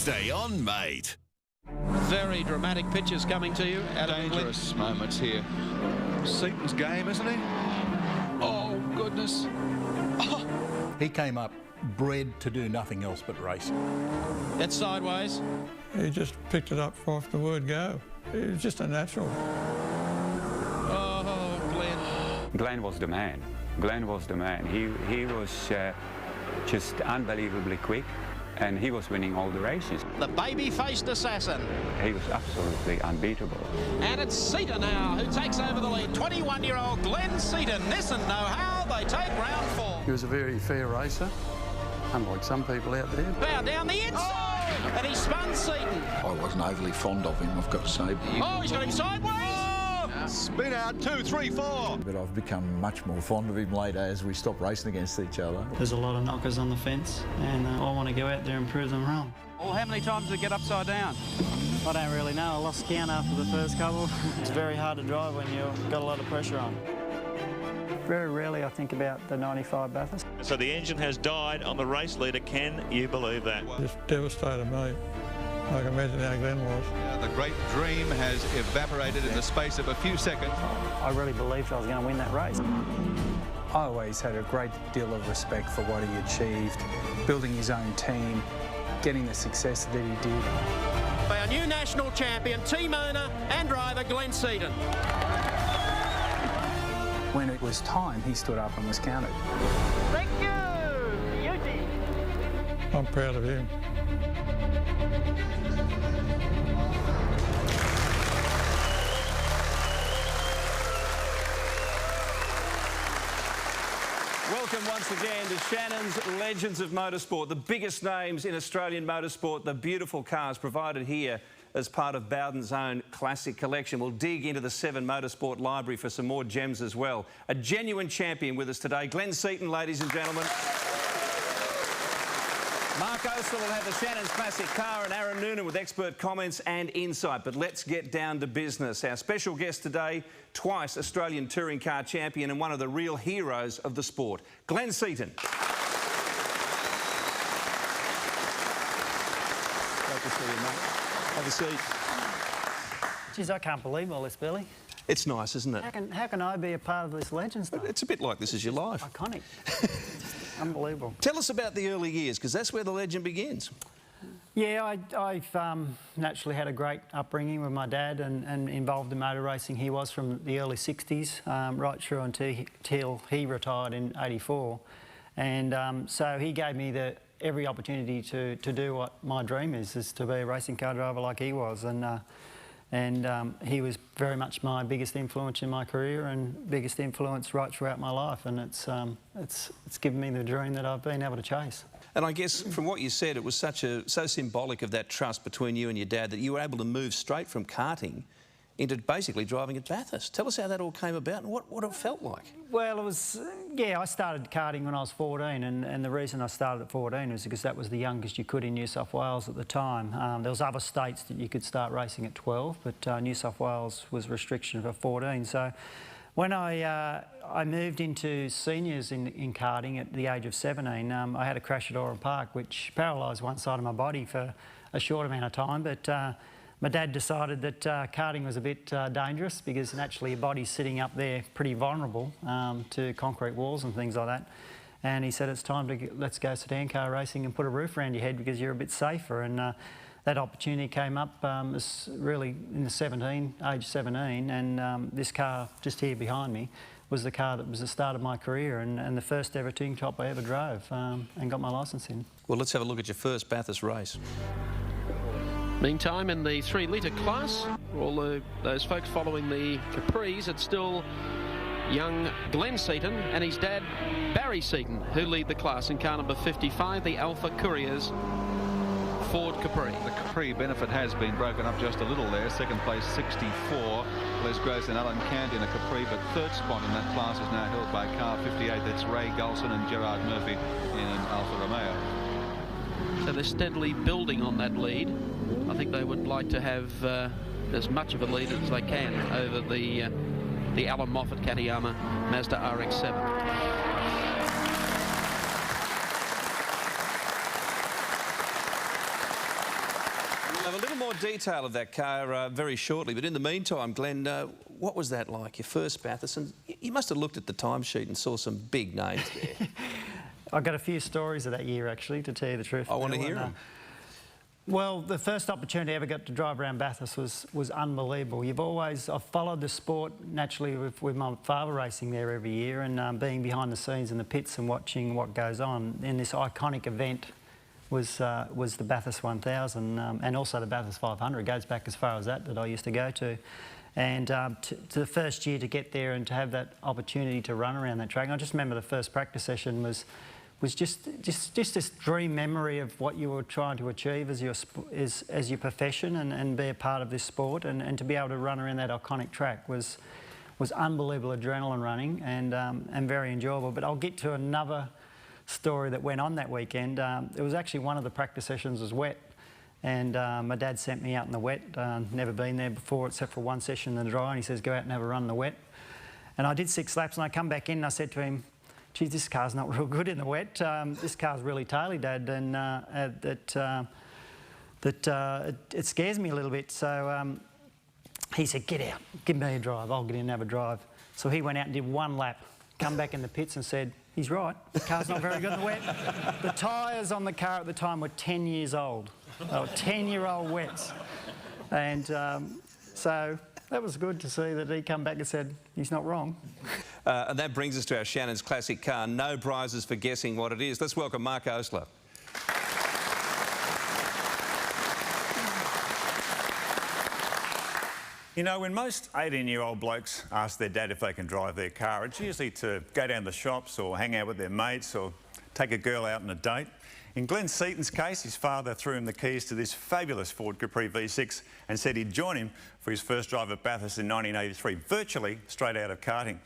Stay on, mate. Very dramatic pictures coming to you out of Dangerous moments here. Seton's game, isn't he? Oh, goodness. Oh. He came up bred to do nothing else but race. That's sideways. He just picked it up off the word go. It was just a natural. Oh, Glen. Glen was the man. Glen was the man. He was just unbelievably quick, and he was winning all the races. The baby-faced assassin. He was absolutely unbeatable. And it's Seton now who takes over the lead. 21-year-old Glen Seton. Nissan know how they take round 4. He was a very fair racer, unlike some people out there. Bow down the inside, and he spun Seton. I wasn't overly fond of him, I've got to say. Oh, he's got him sideways. Spin out, 2, 3, 4. But I've become much more fond of him later as we stopped racing against each other. There's a lot of knockers on the fence, and I want to go out there and prove them wrong. Well, how many times did it get upside down? I don't really know. I lost count after the first couple. It's very hard to drive when you've got a lot of pressure on. Very rarely I think about the 95 Bathurst. So the engine has died on the race leader. Can you believe that? Just devastated me. I can imagine how Glen was. The great dream has evaporated in the space of a few seconds. I really believed I was going to win that race. I always had a great deal of respect for what he achieved, building his own team, getting the success that he did. By a new national champion, team owner and driver Glen Seton. When it was time, he stood up and was counted. Thank you, Beauty. I'm proud of him. Welcome once again to Shannons Legends of Motorsport, the biggest names in Australian motorsport, the beautiful cars provided here as part of Bowden's own classic collection. We'll dig into the Seven Motorsport library for some more gems as well. A genuine champion with us today, Glen Seton, ladies and gentlemen. Mark Oster will have the Shannons classic car, and Aaron Noonan with expert comments and insight. But let's get down to business. Our special guest today, twice Australian touring car champion and one of the real heroes of the sport, Glen Seton. Great to see you, mate. Have a seat. Geez, I can't believe all this, Billy. It's nice, isn't it? How can I be a part of this Legends stuff? It's a bit like this is your life. Iconic. Unbelievable. Tell us about the early years, because that's where the legend begins. Yeah, I've naturally had a great upbringing with my dad and involved in motor racing. He was from the early 60s, right through until he retired in '84. And so he gave me every opportunity to do what my dream is to be a racing car driver like he was. And he was very much my biggest influence in my career and biggest influence right throughout my life. And it's given me the dream that I've been able to chase. And I guess from what you said, it was so symbolic of that trust between you and your dad that you were able to move straight from karting into basically driving at Bathurst. Tell us how that all came about and what it felt like. Well, it was, yeah, I started karting when I was 14, and the reason I started at 14 was because that was the youngest you could in New South Wales at the time. There was other states that you could start racing at 12, but New South Wales was restriction for 14. So when I moved into seniors in karting at the age of 17, I had a crash at Oran Park, which paralysed one side of my body for a short amount of time, but my dad decided that karting was a bit dangerous because naturally your body's sitting up there pretty vulnerable to concrete walls and things like that. And he said, it's time to let's go sedan car racing and put a roof around your head because you're a bit safer. And that opportunity came up was really in the age 17, and this car just here behind me was the car that was the start of my career and the first ever ting top I ever drove and got my licence in. Well, let's have a look at your first Bathurst race. Meantime, in the 3-litre class, for all those folks following the Capris, it's still young Glen Seton and his dad, Barry Seton, who lead the class in car number 55, the Alpha Couriers Ford Capri. The Capri benefit has been broken up just a little there. Second place, 64. Les Gross and Alan Candy in a Capri, but third spot in that class is now held by car 58. That's Ray Gulson and Gerard Murphy in an Alfa Romeo. So they're steadily building on that lead. I think they would like to have as much of a lead as they can over the Alan Moffat Katayama Mazda RX-7. We'll have a little more detail of that car very shortly, but in the meantime, Glenn, what was that like, your first Bathurst? And you must have looked at the timesheet and saw some big names there. I got a few stories of that year, actually, to tell you the truth. I want to hear them. Well, the first opportunity I ever got to drive around Bathurst was unbelievable. I've followed the sport naturally with my father racing there every year, and being behind the scenes in the pits and watching what goes on. And this iconic event was the Bathurst 1000 and also the Bathurst 500. It goes back as far as that I used to go to. And to the first year to get there and to have that opportunity to run around that track. And I just remember the first practice session was just this dream memory of what you were trying to achieve as your profession and be a part of this sport, and to be able to run around that iconic track was unbelievable adrenaline running and very enjoyable. But I'll get to another story that went on that weekend. It was actually one of the practice sessions was wet, and my dad sent me out in the wet. Never been there before except for one session in the dry, and he says go out and have a run in the wet. And I did 6 laps, and I come back in and I said to him, geez, this car's not real good in the wet. This car's really taily, Dad, and it scares me a little bit. So he said, get out, give me a drive, I'll get in and have a drive. So he went out and did 1 lap, come back in the pits and said, he's right, the car's not very good in the wet. The tyres on the car at the time were 10 years old. They were 10-year-old wets. And so that was good to see that he come back and said, he's not wrong. And that brings us to our Shannons classic car. No prizes for guessing what it is. Let's welcome Mark Osler. You know, when most 18-year-old blokes ask their dad if they can drive their car, it's usually to go down to the shops or hang out with their mates or take a girl out on a date. In Glen Seton's case, his father threw him the keys to this fabulous Ford Capri V6 and said he'd join him for his first drive at Bathurst in 1983, virtually straight out of karting.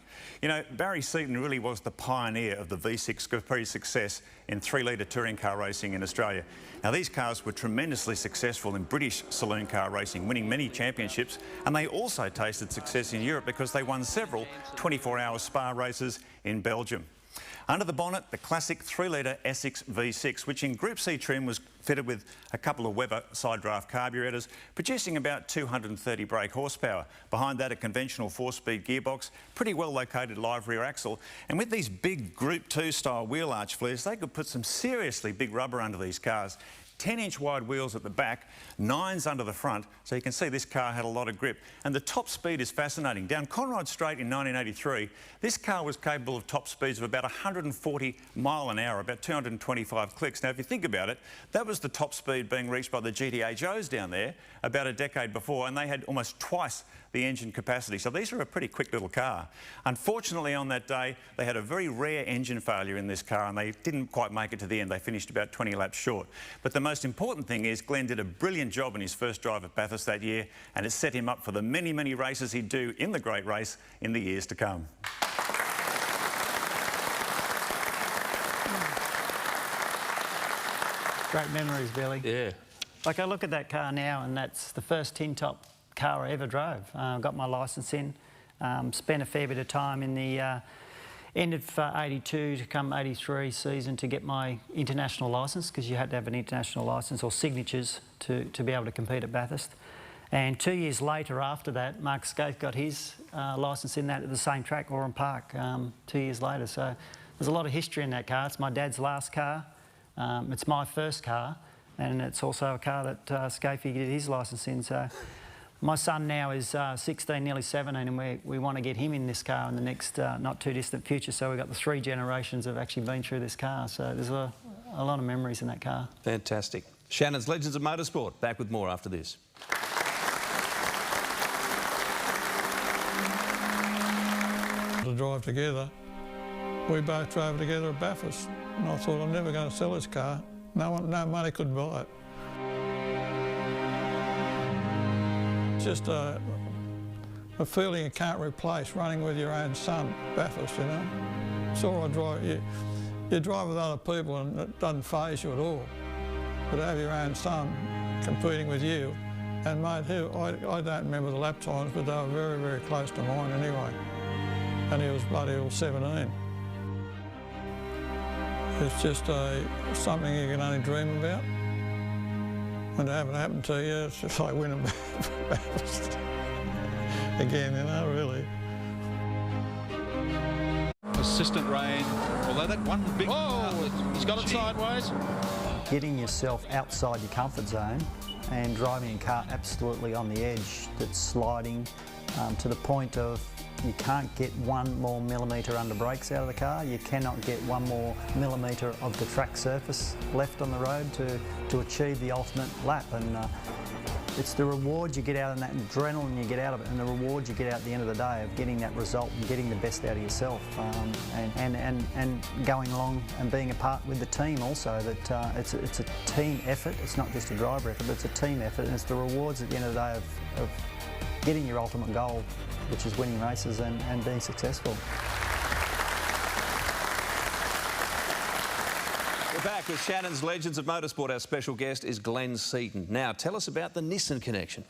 You know, Barry Seton really was the pioneer of the V6 Capri's success in 3-litre touring car racing in Australia. Now, these cars were tremendously successful in British saloon car racing, winning many championships, and they also tasted success in Europe because they won several 24-hour Spa races in Belgium. Under the bonnet, the classic 3-litre Essex V6, which in Group C trim was fitted with a couple of Weber side draft carburetors, producing about 230 brake horsepower. Behind that, a conventional 4-speed gearbox, pretty well located live rear axle, and with these big Group 2 style wheel arch flares, they could put some seriously big rubber under these cars. 10-inch wide wheels at the back, 9s under the front, so you can see this car had a lot of grip. And the top speed is fascinating. Down Conrod Straight in 1983, this car was capable of top speeds of about 140 mile an hour, about 225 clicks. Now, if you think about it, that was the top speed being reached by the GTA Joes down there about a decade before, and they had almost twice the engine capacity. So these are a pretty quick little car. Unfortunately, on that day, they had a very rare engine failure in this car, and they didn't quite make it to the end. They finished about 20 laps short. But the most important thing is Glen did a brilliant job in his first drive at Bathurst that year, and it set him up for the many, many races he'd do in the great race in the years to come. Great memories, Billy. Yeah. Like, I look at that car now, and that's the first tin-top car I ever drove. Got my licence in, spent a fair bit of time in the end of 82 to come 83 season to get my international licence, because you had to have an international licence or signatures to be able to compete at Bathurst. And 2 years later after that, Mark Scaife got his licence in that at the same track, Oran Park, 2 years later. So there's a lot of history in that car. It's my dad's last car. It's my first car, and it's also a car that Scaife did his licence in. So my son now is 16, nearly 17, and we want to get him in this car in the next not too distant future. So we've got the 3 generations that have actually been through this car. So there's a lot of memories in that car. Fantastic. Shannons, Legends of Motorsport. Back with more after this. To drive together, we both drove together at Bathurst, and I thought, I'm never going to sell this car. No money could buy it. Just a feeling you can't replace, running with your own son, Bathurst, you know. It's all I drive. You drive with other people and it doesn't faze you at all. But to have your own son competing with you, and mate, I don't remember the lap times, but they were very, very close to mine anyway. And he was bloody all 17. It's just something you can only dream about. when it haven't happened to you, it's just like winning Bathurst again, you know, really. Persistent rain, although that one big... Oh, he's got it sideways. Getting yourself outside your comfort zone and driving a car absolutely on the edge that's sliding to the point of you can't get 1 more millimetre under brakes out of the car, you cannot get 1 more millimetre of the track surface left on the road to achieve the ultimate lap. And it's the reward you get out of that adrenaline you get out of it, and the reward you get out at the end of the day of getting that result and getting the best out of yourself, and going along and being a part with the team also. That it's a team effort. It's not just a driver effort, but it's a team effort, and it's the rewards at the end of the day of getting your ultimate goal, which is winning races and being successful. We're back with Shannon's Legends of Motorsport. Our special guest is Glen Seton. Now, tell us about the Nissan connection.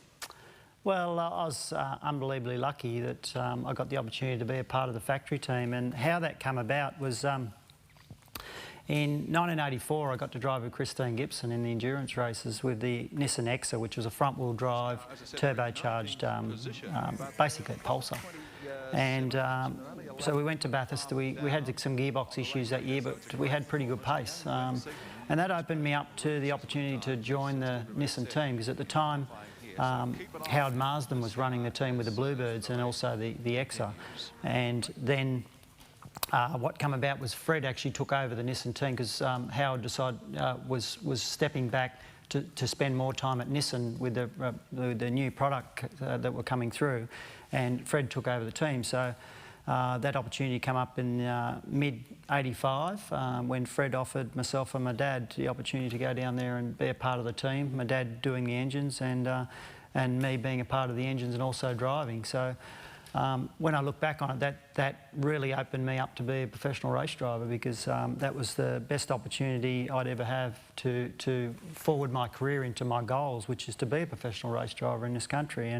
Well, I was unbelievably lucky that I got the opportunity to be a part of the factory team, and how that came about was in 1984 I got to drive with Christine Gibson in the endurance races with the Nissan Exa, which was a front-wheel drive, turbocharged, basically a Pulsar. And so we went to Bathurst. We had some gearbox issues that year, but we had pretty good pace. And that opened me up to the opportunity to join the Nissan team, because at the time Howard Marsden was running the team with the Bluebirds and also the Exa. And then what came about was Fred actually took over the Nissan team, because Howard decided was stepping back to spend more time at Nissan with the new product that were coming through, and Fred took over the team. So that opportunity came up in mid-85 when Fred offered myself and my dad the opportunity to go down there and be a part of the team. My dad doing the engines and me being a part of the engines and also driving. So when I look back on it, that really opened me up to be a professional race driver, because that was the best opportunity I'd ever have to forward my career into my goals, which is to be a professional race driver in this country.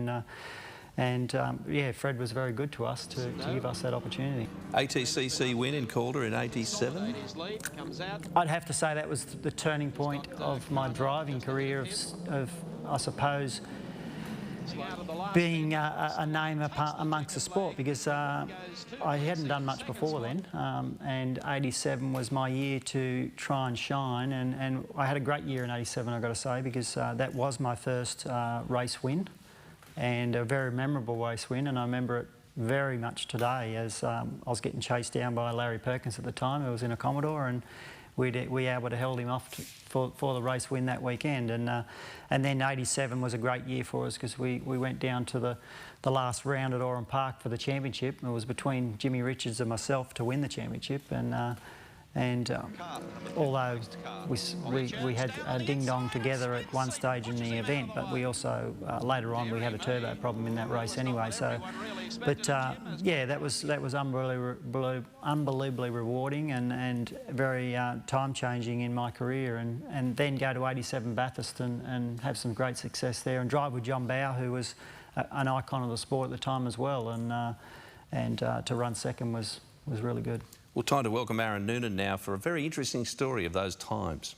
And yeah, Fred was very good to us to give us that opportunity. ATCC win in Calder in '87? I'd have to say that was the turning point of my driving career of I suppose, being a name amongst the sport, because I hadn't done much before then, and '87 was my year to try and shine, and I had a great year in '87, I've got to say, because that was my first race win, and a very memorable race win, and I remember it very much today, as I was getting chased down by Larry Perkins at the time, who was in a Commodore, and we able to hold him off for the race win that weekend. And then '87 was a great year for us, because we went down to the last round at Oran Park for the championship. It was between Jimmy Richards and myself to win the championship, and although we had a ding-dong together at one stage in the event, but we also later on we had a turbo problem in that race anyway. So, but yeah, that was unbelievably rewarding and very time-changing in my career, and then go to '87 Bathurst and have some great success there, and drive with John Bowe, who was an icon of the sport at the time as well, and to run second was really good. Well, time to welcome Aaron Noonan now for a very interesting story of those times.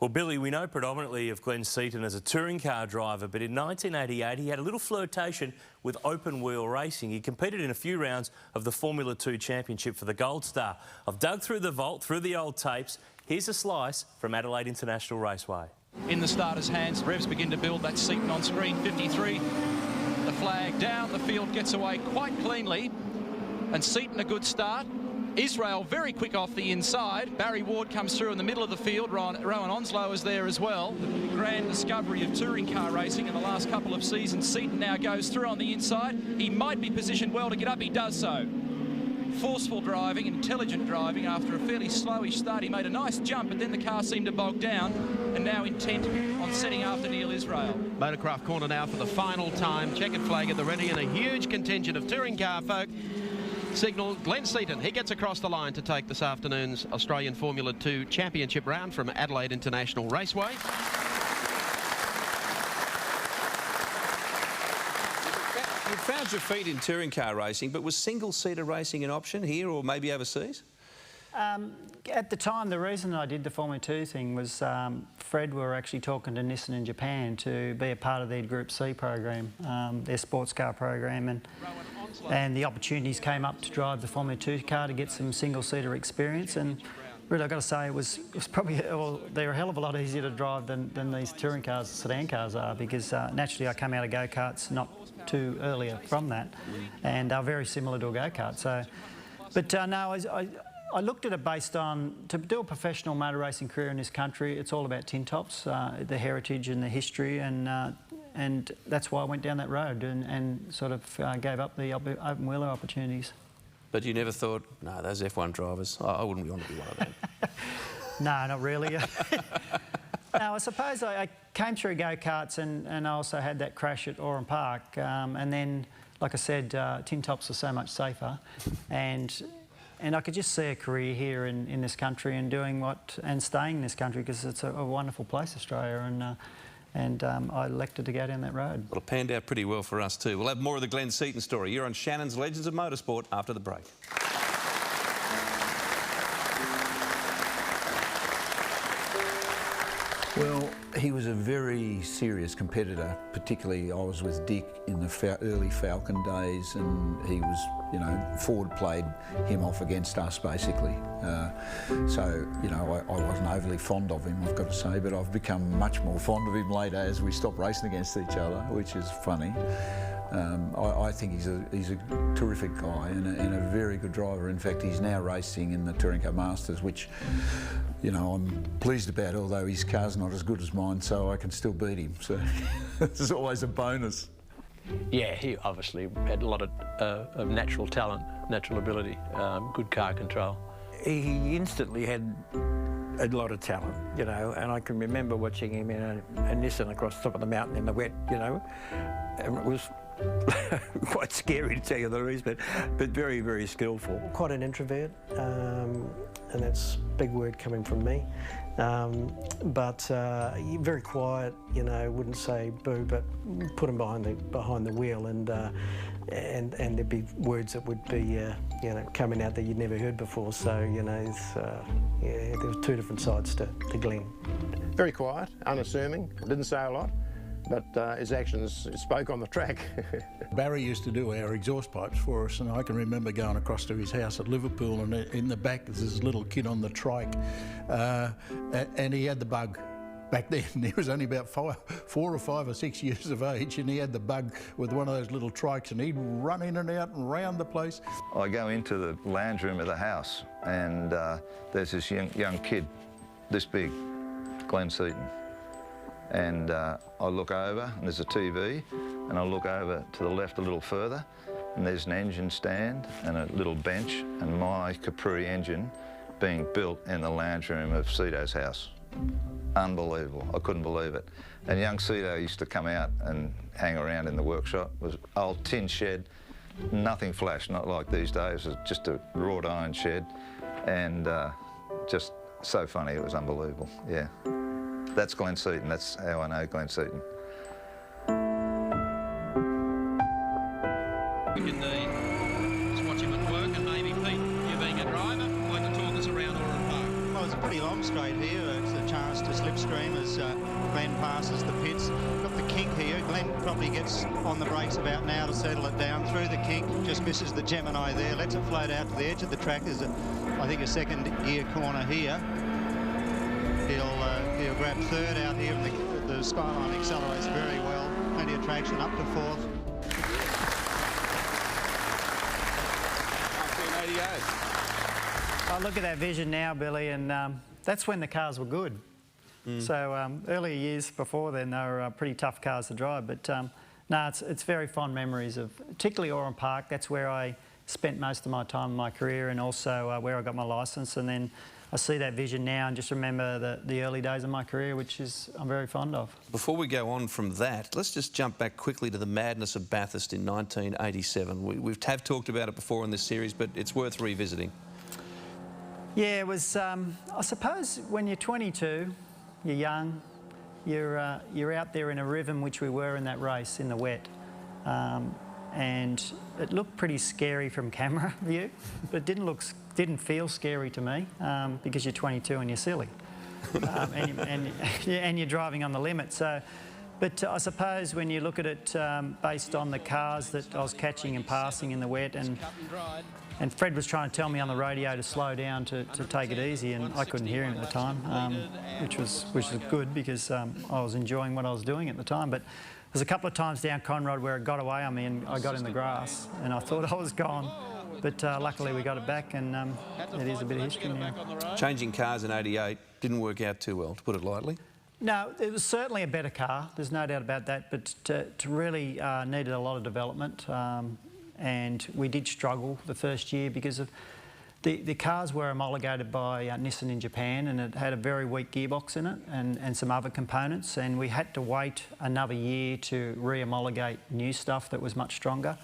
Well, Billy, we know predominantly of Glen Seton as a touring car driver, but in 1988 he had a little flirtation with open-wheel racing. He competed in a few rounds of the Formula 2 Championship for the Gold Star. I've dug through the vault, through the old tapes. Here's a slice from Adelaide International Raceway. In the starter's hands, revs begin to build. That Seton on screen, 53. The flag down, the field gets away quite cleanly, and Seton a good start. Israel very quick off the inside. Barry Ward comes through in the middle of the field. Rowan Onslow is there as well. The grand discovery of touring car racing in the last couple of seasons. Seton now goes through on the inside. He might be positioned well to get up. He does so. Forceful driving, intelligent driving. After a fairly slowish start, he made a nice jump, but then the car seemed to bog down, and now intent on setting after Neil Israel. Motorcraft corner now for the final time. Checkered flag at the ready, and a huge contingent of touring car folk signal Glen Seton. He gets across the line to take this afternoon's Australian Formula 2 Championship round from Adelaide International Raceway. You found your feet in touring car racing, but was single-seater racing an option here or maybe overseas? At the time, the reason I did the Formula 2 thing was Fred were actually talking to Nissan in Japan to be a part of their Group C program, their sports car program, and the opportunities came up to drive the Formula 2 car to get some single-seater experience. And really, I've got to say, it was probably, well, they're a hell of a lot easier to drive than these touring cars, sedan cars are, because naturally I come out of go-karts not too earlier from that, and they're very similar to a go-kart. So, but no, I looked at it based on, to do a professional motor racing career in this country, it's all about tin tops, the heritage and the history, and that's why I went down that road and sort of gave up the open wheeler opportunities. But you never thought, no, those F1 drivers, I wouldn't want to be one of them. No, not really. No, I suppose I came through go-karts and I also had that crash at Oran Park. And then, like I said, tin tops are so much safer. And I could just see a career here in this country and staying in this country, because it's a wonderful place, Australia, and I elected to go down that road. Well, it panned out pretty well for us too. We'll have more of the Glen Seton story. You're on Shannons Legends of Motorsport after the break. Well, he was a very serious competitor. Particularly, I was with Dick in the early Falcon days, and he was, you know, Ford played him off against us basically. So, you know, I wasn't overly fond of him, I've got to say, but I've become much more fond of him later as we stopped racing against each other, which is funny. I think he's a terrific guy and a very good driver. In fact, he's now racing in the Touring Car Masters, which, you know, I'm pleased about, although his car's not as good as mine, so I can still beat him. So it's always a bonus. Yeah, he obviously had a lot of natural talent, natural ability, good car control. He instantly had a lot of talent, you know, and I can remember watching him in a Nissan across the top of the mountain in the wet, you know, and it was quite scary to tell you the reason, but very, very skillful. Quite an introvert, and that's a big word coming from me, but very quiet, you know, wouldn't say boo, but put him behind the wheel, and there'd be words that would be, you know, coming out that you'd never heard before. So, you know, yeah, there was two different sides to Glen. Very quiet, unassuming, didn't say a lot, but his actions spoke on the track. Barry used to do our exhaust pipes for us, and I can remember going across to his house at Liverpool, and in the back there's this little kid on the trike, and he had the bug. Back then, he was only about 4 or 5 or 6 years of age, and he had the bug with one of those little trikes, and he'd run in and out and round the place. I go into the lounge room of the house, and there's this young kid, this big, Glen Seton. And I look over, and there's a TV, and I look over to the left a little further, and there's an engine stand and a little bench, and my Capri engine being built in the lounge room of Seto's house. Unbelievable, I couldn't believe it. And young Seto used to come out and hang around in the workshop. It was an old tin shed, nothing flash, not like these days. It was just a wrought iron shed, and just so funny, it was unbelievable, yeah. That's Glen Seton, that's how I know Glen Seton. We can just watch him at work, and maybe Pete, you being a driver, like to talk us around Oran Park. Well, it's a pretty long straight here. It's a chance to slipstream as Glen passes the pits. Got the kink here. Glen probably gets on the brakes about now to settle it down through the kink. Just misses the Gemini there. Lets it float out to the edge of the track. There's, I think, a second gear corner here. He'll grab third out here, and the Skyline accelerates very well. Plenty of traction up to fourth. I look at that vision now, Billy, and that's when the cars were good. So earlier years before then, they were pretty tough cars to drive. But no, it's very fond memories of, particularly Oran Park. That's where I spent most of my time in my career, and also where I got my licence. And then I see that vision now and just remember the early days of my career, which I'm very fond of. Before we go on from that, let's just jump back quickly to the madness of Bathurst in 1987. We have talked about it before in this series, but it's worth revisiting. Yeah, it was, I suppose when you're 22, you're young, you're out there in a rhythm, which we were in that race in the wet. and it looked pretty scary from camera view, but it didn't feel scary to me because you're 22 and you're silly, and you're driving on the limit. So, but I suppose when you look at it based on the cars that I was catching and passing in the wet, and Fred was trying to tell me on the radio to slow down, to take it easy, and I couldn't hear him at the time, which was good because I was enjoying what I was doing at the time. But there's a couple of times down Conrod where it got away on me and I got in the grass and I thought I was gone. But luckily we got it back, and it is a bit of history now. Changing cars in '88 didn't work out too well, to put it lightly. No, it was certainly a better car, there's no doubt about that, but to really needed a lot of development, and we did struggle the first year because of the cars were homologated by Nissan in Japan, and it had a very weak gearbox in it and some other components, and we had to wait another year to re-homologate new stuff that was much stronger.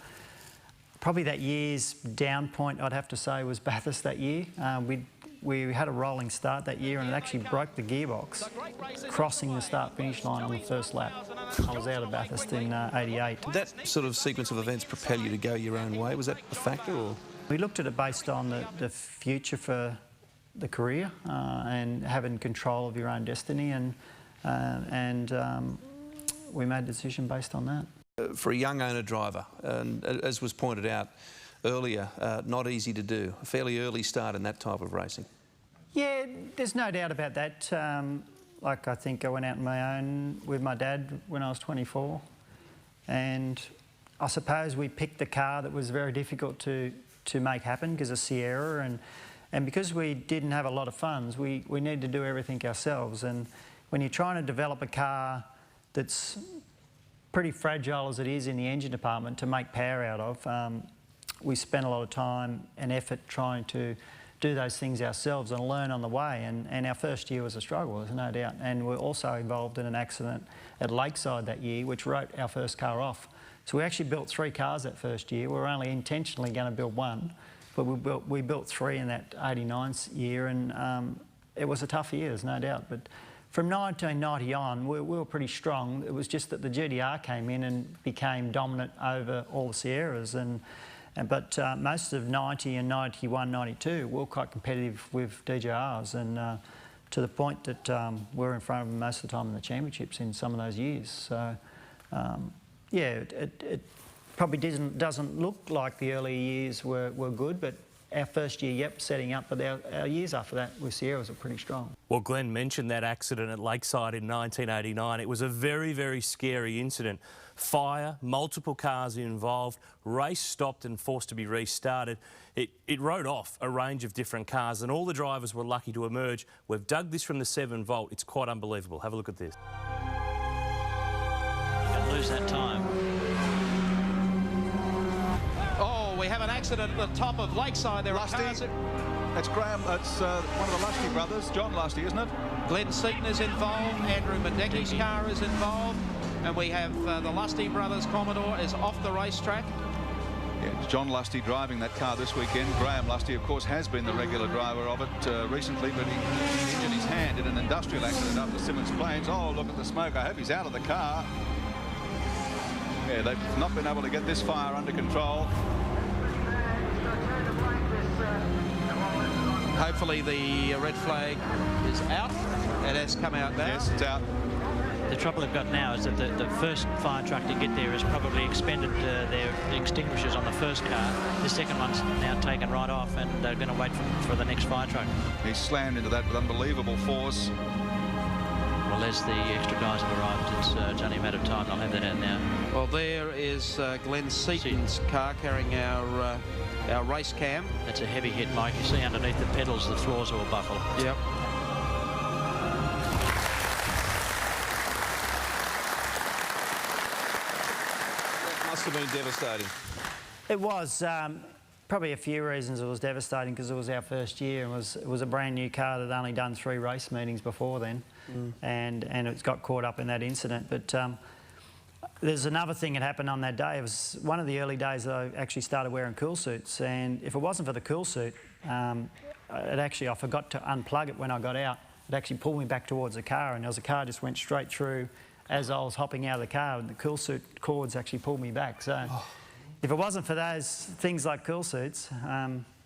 Probably that year's down point, I'd have to say, was Bathurst that year. We had a rolling start that year and it actually broke the gearbox crossing the start-finish line on the first lap. I was out of Bathurst in '88. Did that sort of sequence of events propel you to go your own way? Was that a factor, or...? We looked at it based on the future for the career and having control of your own destiny, and we made a decision based on that. For a young owner-driver, and as was pointed out earlier, not easy to do. A fairly early start in that type of racing. Yeah, there's no doubt about that. Like, I think I went out on my own with my dad when I was 24, and I suppose we picked the car that was very difficult to make happen because of Sierra, and because we didn't have a lot of funds, we needed to do everything ourselves. And when you're trying to develop a car that's pretty fragile as it is in the engine department to make power out of, we spent a lot of time and effort trying to do those things ourselves and learn on the way, and our first year was a struggle, there's no doubt. And we're also involved in an accident at Lakeside that year which wrote our first car off. So we actually built 3 cars that first year. We were only intentionally going to build 1, but we built 3 in that '89 year, and it was a tough year, there's no doubt. But from 1990 on, we were pretty strong. It was just that the GDR came in and became dominant over all the Sierras, but most of 90 and 91, 92 we were quite competitive with DJRs, and to the point that we're in front of them most of the time in the championships in some of those years. So yeah, it probably doesn't look like the early years were good, but our first year, yep, setting up, but our years after that with Sierras were pretty strong. Well, Glenn mentioned that accident at Lakeside in 1989. It was a very, very scary incident. Fire, multiple cars involved, race stopped and forced to be restarted. It wrote off a range of different cars, and all the drivers were lucky to emerge. We've dug this from the 7 Volt. It's quite unbelievable. Have a look at this. And lose that time. Oh, we have an accident at the top of Lakeside. There are cars. That's Graham. That's one of the Lusty brothers, John Lusty, isn't it? Glen Seton is involved. Andrew Madecki's car is involved. And we have the Lusty brothers Commodore is off the racetrack. Yeah, it's John Lusty driving that car this weekend. Graham Lusty, of course, has been the regular driver of it recently, but he injured his hand in an industrial accident up the Simmons Plains. Oh, look at the smoke. I hope he's out of the car. Yeah, they've not been able to get this fire under control. Hopefully the red flag is out. It has come out now. Yes, it's out. The trouble they've got now is that the first fire truck to get there has probably expended their extinguishers on the first car. The second one's now taken right off, and they're going to wait for the next fire truck. He slammed into that with unbelievable force. Well, as the extra guys have arrived, it's only a matter of time. They'll have that out now. Well, there is Glen Seton's car carrying our race cam. That's a heavy hit, Mike. You see underneath the pedals, the floors all buckled. Yep. Must have been devastating. It was. Probably a few reasons it was devastating, because it was our first year, and it was a brand new car that had only done 3 race meetings before then, and it's got caught up in that incident. But there's another thing that happened on that day. It was one of the early days that I actually started wearing cool suits, and if it wasn't for the cool suit, I forgot to unplug it when I got out. It actually pulled me back towards the car, and there was a car just went straight through as I was hopping out of the car, and the cool suit cords actually pulled me back. So If it wasn't for those things like cool suits,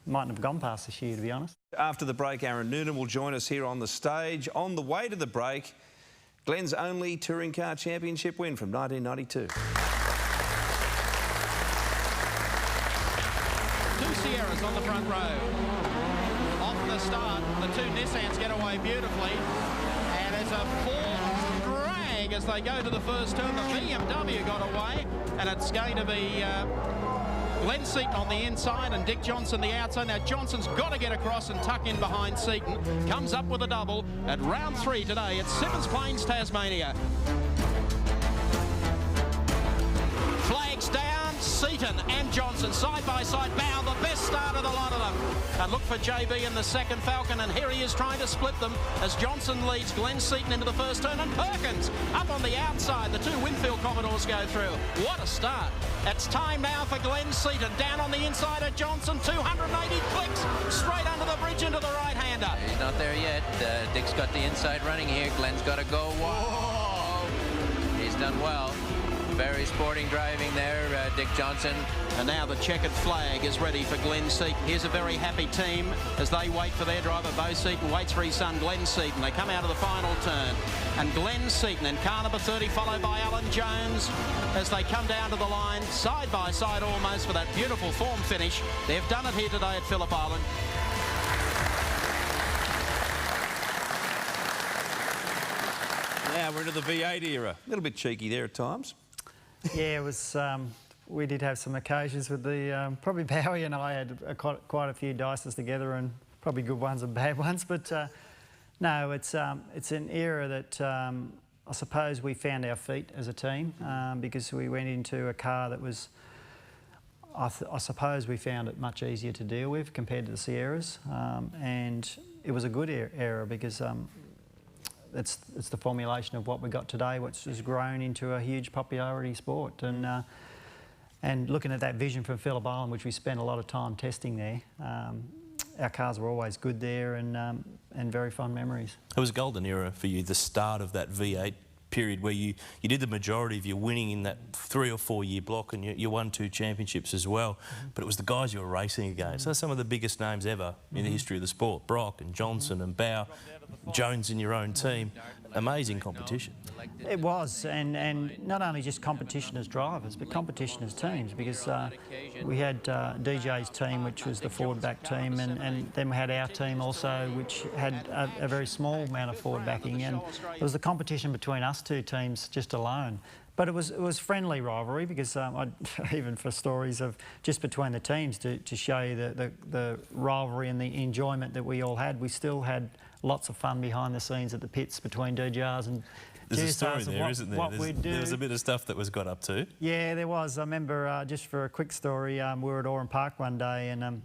mightn't have gone past this year, to be honest. After the break, Aaron Noonan will join us here on the stage. On the way to the break, Glen's only touring car championship win from 1992. Two Sierras on the front row. Off the start, the two Nissans get away beautifully. And it's a full drag as they go to the first turn. The BMW got away, and it's going to be Glen Seton on the inside and Dick Johnson the outside. Now Johnson's got to get across and tuck in behind Seton. Comes up with a double at round 3 today at Simmons Plains, Tasmania. Flags down, Seton and Johnson side by side bound, the best start of the lot of them. And look for JB in the second Falcon, and here he is trying to split them as Johnson leads Glen Seton into the first turn, and Perkins up on the outside. The two Winfield Commodores go through. What a start. It's time now for Glen Seton. Down on the inside of Johnson, 280 clicks straight under the bridge into the right-hander. He's not there yet. Dick's got the inside running here. Glen's got to go. Whoa. He's done well. Very sporting driving there, Dick Johnson. And now the checkered flag is ready for Glen Seton. Here's a very happy team as they wait for their driver. Bo Seton waits for his son, Glen Seton. They come out of the final turn. And Glen Seton in car number 30, followed by Alan Jones as they come down to the line, side by side almost, for that beautiful form finish. They've done it here today at Phillip Island. Now we're into the V8 era. A little bit cheeky there at times. Yeah, it was. We did have some occasions with the. Probably Bowie and I had quite a few dices together, and probably good ones and bad ones. But no, it's an era that I suppose we found our feet as a team because we went into a car that was. I suppose we found it much easier to deal with compared to the Sierras, and it was a good era because. It's the formulation of what we got today, which has grown into a huge popularity sport. And looking at that vision from Phillip Island, which we spent a lot of time testing there, our cars were always good there and very fun memories. It was a golden era for you, the start of that V8 period where you did the majority of your winning in that 3 or 4 year block, and you won 2 championships as well. But it was the guys you were racing against. That's some of the biggest names ever in the history of the sport. Brock and Johnson and Bow, Jones in your own team. Amazing competition. It was, and not only just competition as drivers, but competition as teams, because we had DJ's team, which was the forward back team, and then we had our team also, which had a very small amount of forward backing, and it was the competition between us two teams just alone. But it was friendly rivalry because even for stories of just between the teams to show you the rivalry and the enjoyment that we all had, we still had lots of fun behind the scenes at the pits between DJRs and There's a story there, isn't there? There was a bit of stuff that was got up to. Yeah, there was. I remember, just for a quick story, we were at Oran Park one day and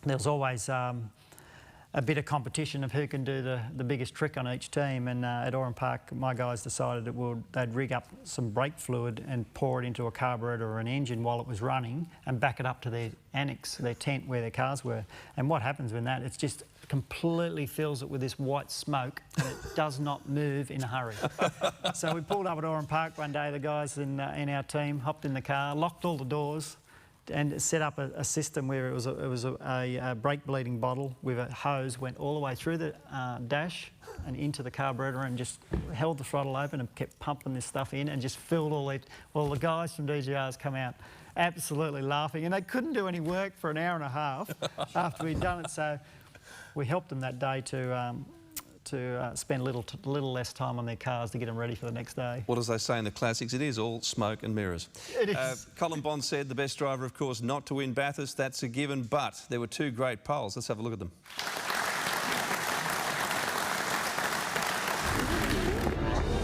there was always a bit of competition of who can do the biggest trick on each team, and at Oran Park my guys decided that they'd rig up some brake fluid and pour it into a carburetor or an engine while it was running and back it up to their annex, their tent where their cars were. And what happens when that, it's just completely fills it with this white smoke and it does not move in a hurry. So we pulled up at Oran Park one day, the guys in our team hopped in the car, locked all the doors and set up a system where it was a brake bleeding bottle with a hose, went all the way through the dash and into the carburetor and just held the throttle open and kept pumping this stuff in and just filled all it. Well, the guys from DJR's come out absolutely laughing and they couldn't do any work for an hour and a half after we'd done it. So we helped them that day to spend a little less time on their cars to get them ready for the next day. Well, as they say in the classics, it is all smoke and mirrors. It is. Colin Bond said the best driver, of course, not to win Bathurst. That's a given, but there were 2 great poles. Let's have a look at them.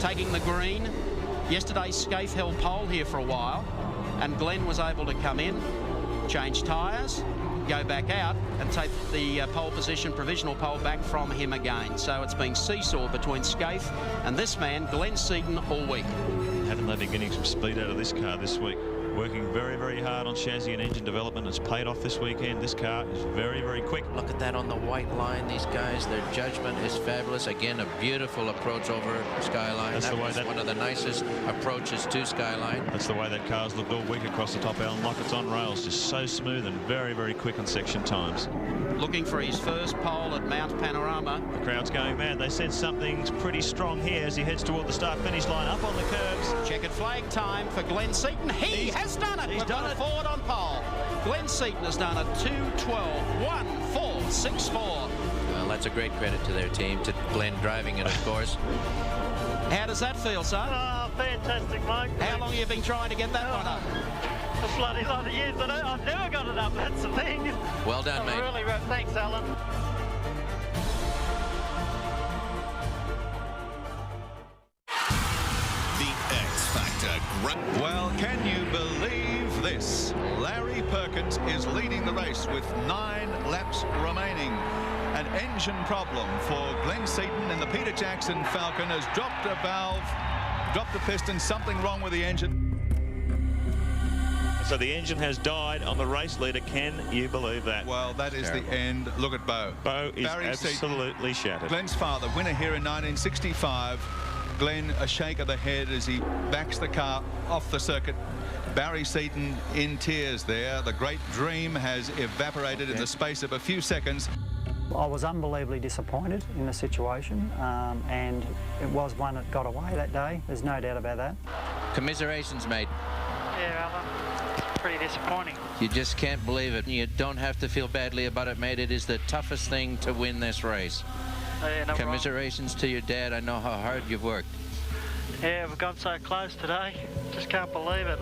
Taking the green. Yesterday, Scaife held pole here for a while, and Glen was able to come in, change tyres, go back out and take the pole position, provisional pole, back from him again. So it's been seesaw between Scaife and this man, Glen Seton, all week. Haven't they been getting some speed out of this car this week? working very, very hard on chassis and engine development. It's paid off this weekend. This car is very, very quick. Look at that on the white line. These guys, their judgment is fabulous. Again, a beautiful approach over Skyline. That's the way that one of the nicest approaches to Skyline. That's the way that car's looked all week across the top, Alan. Like it's on rails, just so smooth and very, very quick on section times. Looking for his first pole at Mount Panorama. The crowd's going mad. They sense something's pretty strong here as he heads toward the start-finish line, up on the curbs. Checkered flag time for Glen Seton. He has done it. He's done it. Forward on pole. Glen Seton has done it. 2:12, 1:4.64. Well, that's a great credit to their team, to Glen driving it, of course. How does that feel, son? Oh, fantastic, mate. How long have you been trying to get that one up? A bloody lot of years, but I've never got it up, that's the thing. Well done, mate. Really, thanks, Alan. Well, can you believe this? Larry Perkins is leading the race with 9 laps remaining. An engine problem for Glen Seton, and the Peter Jackson Falcon has dropped a valve, dropped a piston, something wrong with the engine. So the engine has died on the race leader. Can you believe that? Well, that is the end. Look at Bo. Bo is Barry absolutely shattered. Glen's father, winner here in 1965. Glen, a shake of the head as he backs the car off the circuit. Barry Seton in tears there. The great dream has evaporated in the space of a few seconds. I was unbelievably disappointed in the situation, and it was one that got away that day. There's no doubt about that. Commiserations, mate. Yeah, Alan. Pretty disappointing. You just can't believe it. You don't have to feel badly about it, mate. It is the toughest thing to win this race. Yeah, no Commiserations to your dad. I know how hard you've worked. Yeah, we've gone so close today. Just can't believe it.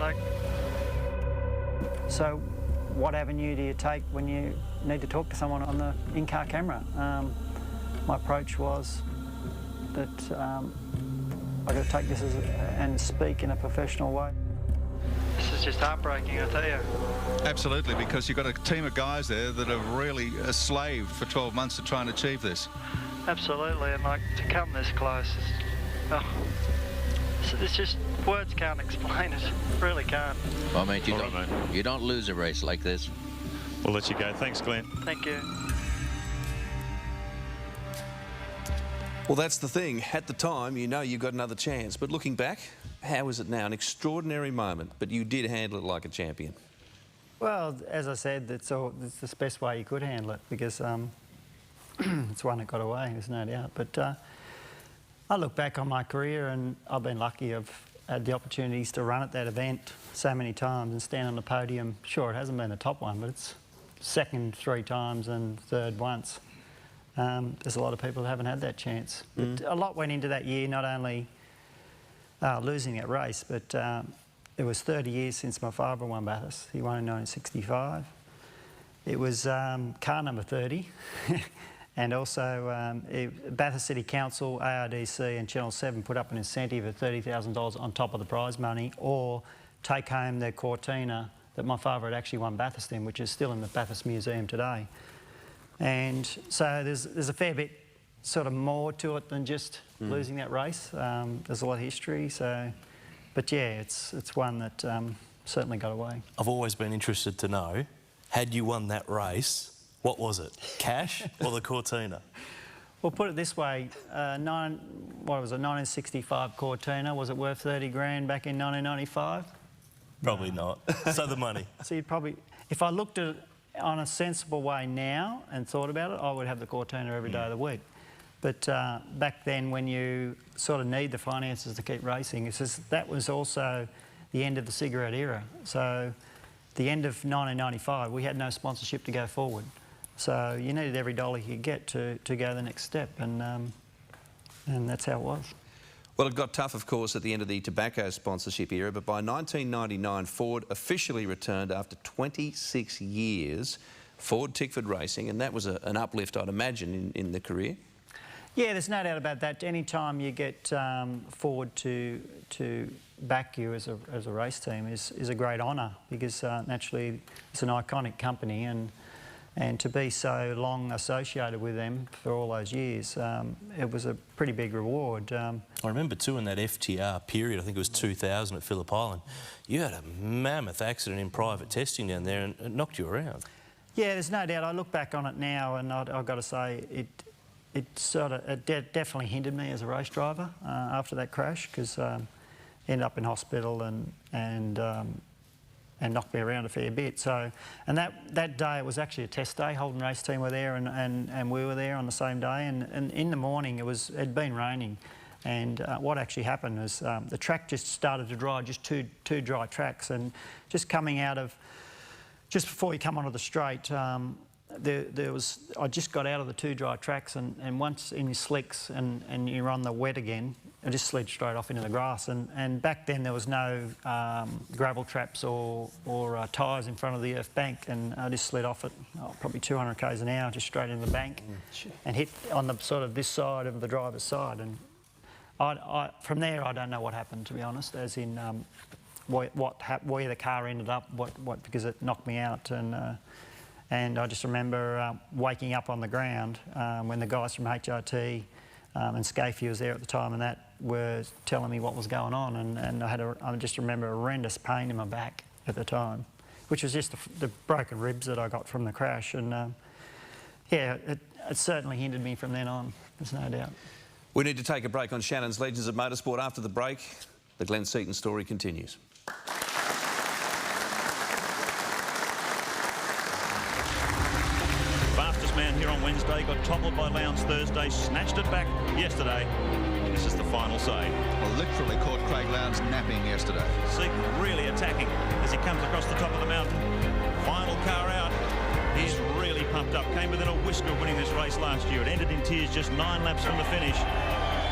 So, what avenue do you take when you need to talk to someone on the in-car camera? My approach was that I've got to take this and speak in a professional way. This is just heartbreaking, I tell you. Absolutely, because you've got a team of guys there that have really slaved for 12 months to try and achieve this. Absolutely, and to come this close, it's just, words can't explain it, really can't. Well, mate, you don't lose a race like this. We'll let you go. Thanks, Glen. Thank you. Well, that's the thing. At the time, you know you've got another chance, but looking back, how is it now? An extraordinary moment, but you did handle it like a champion. Well, as I said, it's the best way you could handle it, because it's one that got away, there's no doubt. But I look back on my career and I've been lucky. I've had the opportunities to run at that event so many times and stand on the podium. Sure, it hasn't been the top one, but it's second 3 times and third once. There's a lot of people who haven't had that chance. But a lot went into that year, not only losing that race, but it was 30 years since my father won Bathurst. He won in 1965. It was car number 30. And also, Bathurst City Council, ARDC and Channel 7 put up an incentive of $30,000 on top of the prize money, or take home their Cortina that my father had actually won Bathurst in, which is still in the Bathurst Museum today. And so there's a fair bit sort of more to it than just losing that race. There's a lot of history, but yeah, it's one that certainly got away. I've always been interested to know, had you won that race, what was it? Cash or the Cortina? Well, put it this way, 1965 Cortina, was it worth 30 grand back in 1995? Probably not. So the money. So you'd probably, if I looked at it on a sensible way now and thought about it, I would have the Cortina every day of the week. But back then, when you sort of need the finances to keep racing, that was also the end of the cigarette era. So the end of 1995, we had no sponsorship to go forward. So you needed every dollar you could get to go the next step, and that's how it was. Well, it got tough, of course, at the end of the tobacco sponsorship era, but by 1999, Ford officially returned after 26 years, Ford Tickford Racing, and that was an uplift, I'd imagine, in the career. Yeah, there's no doubt about that. Any time you get Ford to back you as a race team is a great honour, because naturally it's an iconic company, and and to be so long associated with them for all those years, it was a pretty big reward. I remember too in that FTR period, I think it was 2000 at Phillip Island, you had a mammoth accident in private testing down there and it knocked you around. Yeah, there's no doubt. I look back on it now and I've got to say it definitely hindered me as a race driver after that crash, because ended up in hospital and knocked me around a fair bit. So, and that day it was actually a test day. Holden race team were there and we were there on the same day. And in the morning it'd been raining, and what actually happened was the track just started to dry, just two dry tracks, and just coming out of, just before you come onto the straight, I just got out of the two dry tracks, and once in your slicks and you're on the wet again, I just slid straight off into the grass. And back then there was no gravel traps or tyres in front of the earth bank, and I just slid off at probably 200 k's an hour, just straight into the bank, and hit on the sort of this side of the driver's side. And from there I don't know what happened, to be honest, as in where the car ended up, because it knocked me out. And I just remember waking up on the ground when the guys from HRT and Scafie was there at the time, and that were telling me what was going on, and I just remember a horrendous pain in my back at the time, which was just the broken ribs that I got from the crash. And yeah, it certainly hindered me from then on, there's no doubt. We need to take a break on Shannon's Legends of Motorsport. After the break, the Glen Seton story continues. Man here on Wednesday got toppled by Lowndes Thursday, snatched it back yesterday. This is the final say. Well, literally caught Craig Lowndes napping yesterday. Seton really attacking as he comes across the top of the mountain. Final car out. He's really pumped up. Came within a whisker of winning this race last year. It ended in tears just 9 laps from the finish.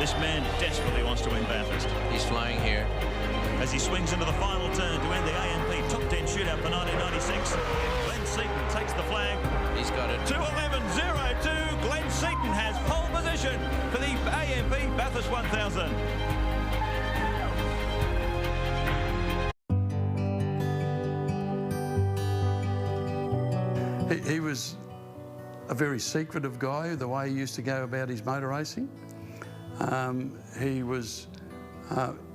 This man desperately wants to win Bathurst. He's flying here. As he swings into the final turn to end the AMP Top 10 shootout for 1996. Glen Seton takes the flag. He's got it. 2:11.02. Glen Seton has pole position for the AMP Bathurst 1000. He was a very secretive guy, the way he used to go about his motor racing.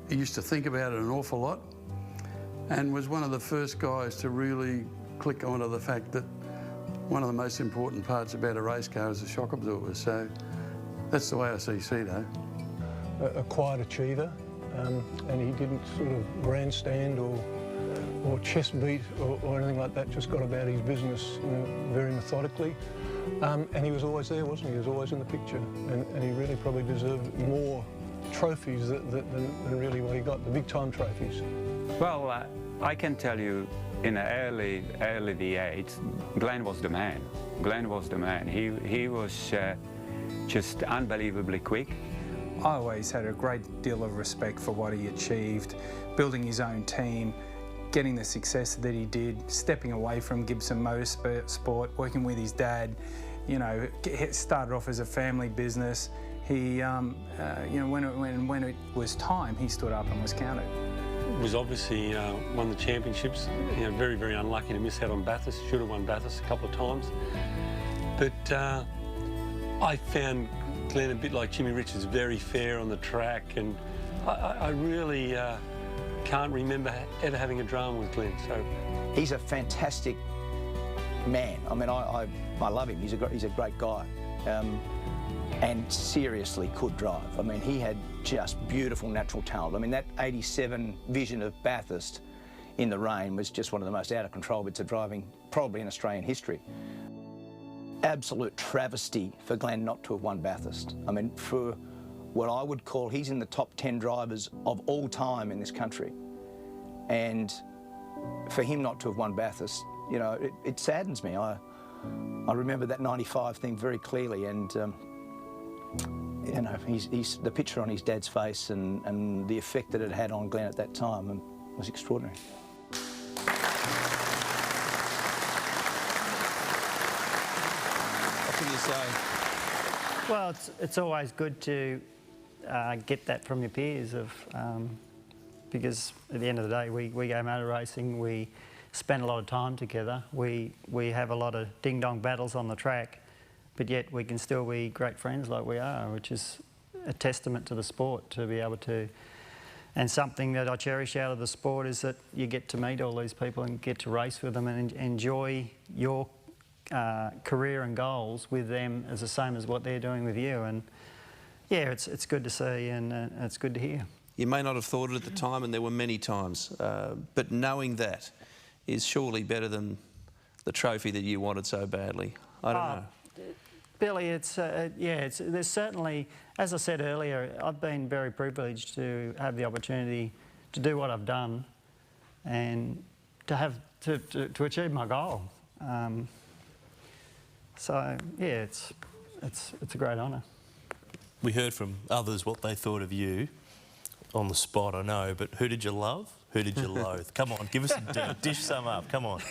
He used to think about it an awful lot, and was one of the first guys to really click onto the fact that one of the most important parts about a race car is the shock absorber. So that's the way I see Seton. A quiet achiever, and he didn't sort of grandstand or chest beat or anything like that, just got about his business, you know, very methodically. And he was always there, wasn't he? He was always in the picture, and he really probably deserved more trophies than really what he got, the big time trophies. Well, I can tell you in the early V8, Glen was the man. Glen was the man. He was just unbelievably quick. I always had a great deal of respect for what he achieved, building his own team, getting the success that he did, stepping away from Gibson Motorsport, working with his dad. You know, it started off as a family business. He, you know, when it was time, he stood up and was counted. Was obviously won the championships. You know, very, very unlucky to miss out on Bathurst. Should have won Bathurst a couple of times. But I found Glen a bit like Jimmy Richards, very fair on the track, and I really can't remember ever having a drama with Glen. So he's a fantastic man. I mean, I love him. He's a great guy. And seriously could drive. I mean, he had just beautiful natural talent. I mean, that 87 vision of Bathurst in the rain was just one of the most out of control bits of driving probably in Australian history. Absolute travesty for Glen not to have won Bathurst. I mean, for what I would call, he's in the top 10 drivers of all time in this country. And for him not to have won Bathurst, you know, it saddens me. I remember that 95 thing very clearly, and you know, he's the picture on his dad's face and the effect that it had on Glen at that time was extraordinary. What can you say? Well, it's always good to get that from your peers, because at the end of the day, we go motor racing, we spend a lot of time together. We have a lot of ding-dong battles on the track, but yet we can still be great friends like we are, which is a testament to the sport to be able to. And something that I cherish out of the sport is that you get to meet all these people and get to race with them and enjoy your career and goals with them as the same as what they're doing with you. And yeah, it's good to see and it's good to hear. You may not have thought it at the time, and there were many times, but knowing that is surely better than the trophy that you wanted so badly. I don't know. Billy, there's certainly, as I said earlier, I've been very privileged to have the opportunity to do what I've done and to have to achieve my goal. So yeah, it's a great honour. We heard from others what they thought of you on the spot, I know, but who did you love? Who did you loathe? Come on, give us a dish some up. Come on.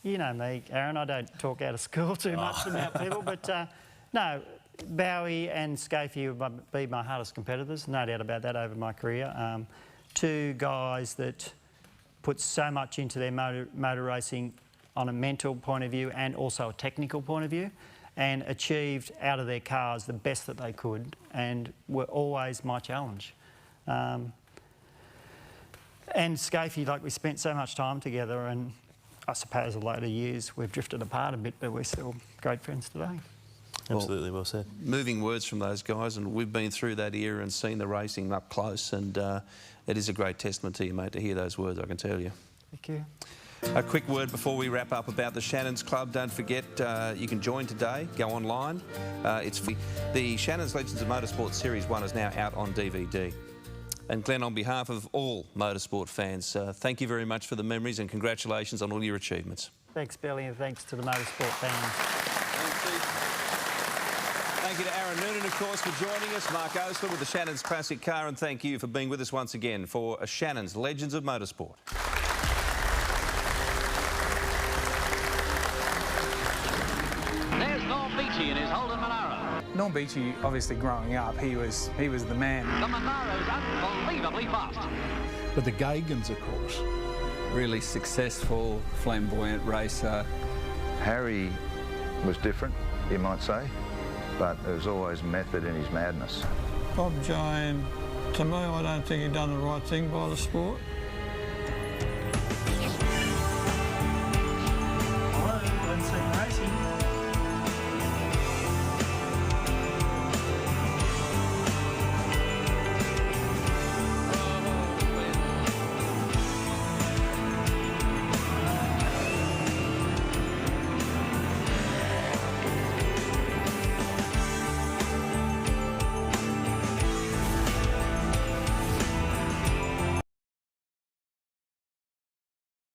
You know me, Aaron, I don't talk out of school too much about people, but no, Bowie and Scafie would be my hardest competitors, no doubt about that over my career. Two guys that put so much into their motor racing on a mental point of view and also a technical point of view, and achieved out of their cars the best that they could and were always my challenge. And Scafie, like, we spent so much time together, and I suppose in later years we've drifted apart a bit, but we're still great friends today. Absolutely, well said. Moving words from those guys, and we've been through that era and seen the racing up close, and it is a great testament to you, mate, to hear those words, I can tell you. Thank you. A quick word before we wrap up about the Shannons Club. Don't forget, you can join today. Go online. It's free. The Shannons Legends of Motorsport Series 1 is now out on DVD. And Glen, on behalf of all motorsport fans, thank you very much for the memories and congratulations on all your achievements. Thanks, Billy, and thanks to the motorsport fans. Thank you to Aaron Noonan, of course, for joining us. Mark Osler with the Shannons Classic Car, and thank you for being with us once again for a Shannons Legends of Motorsport. There's Norm Beattie in his Holden Monaro. Norm Beattie, obviously growing up, he was the man. The Monaro's unbelievably fast. But the Gagans, of course. Really successful, flamboyant racer. Harry was different, you might say, but there was always method in his madness. Bob Jane, to me, I don't think he'd done the right thing by the sport.